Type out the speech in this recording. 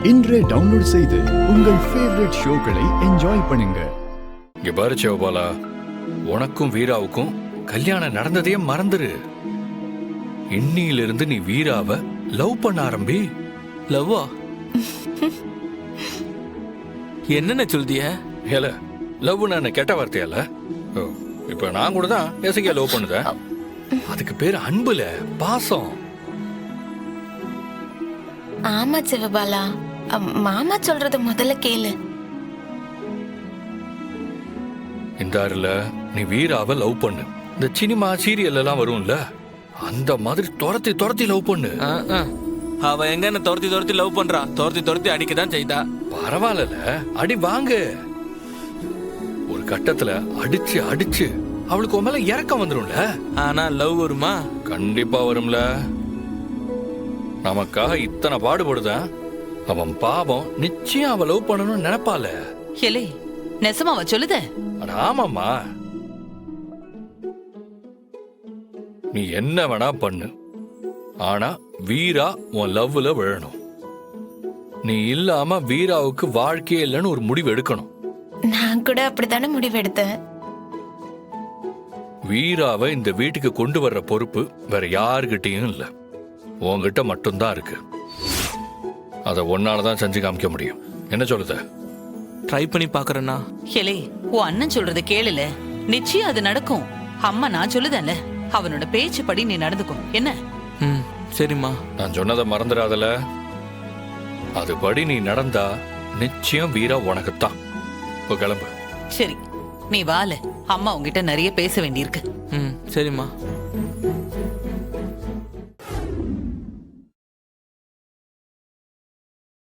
இன்றே டவுன்லோட் செய்து உங்கள் ஃபேவரட் ஷோக்களை என்ஜாய் பண்ணுங்க. இங்க பாரு சிவபாலா, உனக்கும் வீராவுக்கும் கல்யாணம் நடந்ததே மறந்துரு. இன்னிலிருந்து நீ வீராவை லவ் பண்ண ஆரம்பி. லவ்வா? என்னென்ன சொல்திய? ஏல, லவ்னா என்ன கெட்ட வார்த்தையால? இப்ப நான் கூட தான் எசையா லவ் பண்ணுதேன். அதுக்கு பேரு அன்புல, பாசம். ஆமா சிவபாலா, மாமா சொல்றது முதல்ல கேளு. இந்தாருல, நீ வீராவை லவ் பண்ணு. இந்த சினிமா சீரியல் எல்லாம் வரும்ல, அந்த மாதிரி துரத்தி துரத்தி லவ் பண்ணு. அவ எங்க என்ன துரத்தி துரத்தி லவ் பண்றா? துரத்தி துரத்தி அடிக்கதான் செய்தா. பரவாயில்ல, அடி வாங்க. ஒரு கட்டத்துல அடிச்சு அடிச்சு அவளுக்கு உன் மேல இறக்கம் வந்துரும்ல. ஆனா லவ் வருமா? கண்டிப்பா வரும்ல. நமக்காக இத்தனை பாடுபடுதான், அவன் பாவம் நிச்சயம் அவ லவ் பண்ணணும்னு நினைப்பால. ஹெலே, நெசமாவா சொல்லுத? அட ஆமாம்மா, நீ என்ன வேணா பண்ணு, ஆனா வீரா உன் லவ்ல விழணும். நீ இல்லாம வீராவுக்கு வாழ்க்கையே இல்லைன்னு ஒரு முடிவு எடுக்கணும். நான் கூட அப்படித்தானே முடிவெடுத்தேன். வீராவை இந்த வீட்டுக்கு கொண்டு வர்ற பொறுப்பு வேற யாருகிட்டயும் இல்ல, உன்கிட்ட மட்டும்தான் இருக்கு. அதை ஒன்னாலதான் செஞ்சு காமிக்க முடியும். என்ன சொல்லுத? ட்ரை பண்ணி பாக்குறேன்னா? ஹெலே, உன் அண்ணன் சொல்றத கேளுல, நிச்சயம் அது நடக்கும். அம்மா நான் சொல்லுதேன்ல, அவனோட பேச்சு படி நீ நடந்துக்கும். என்ன? சரிம்மா. நான் சொன்னதை மறந்துடாதல. அதுபடி நீ நடந்தா நிச்சயம் வீரா உனக்குத்தான். இப்போ கிளம்பு. சரி, நீ வால, அம்மா உங்ககிட்ட நிறைய பேச வேண்டியிருக்கு. சரிம்மா.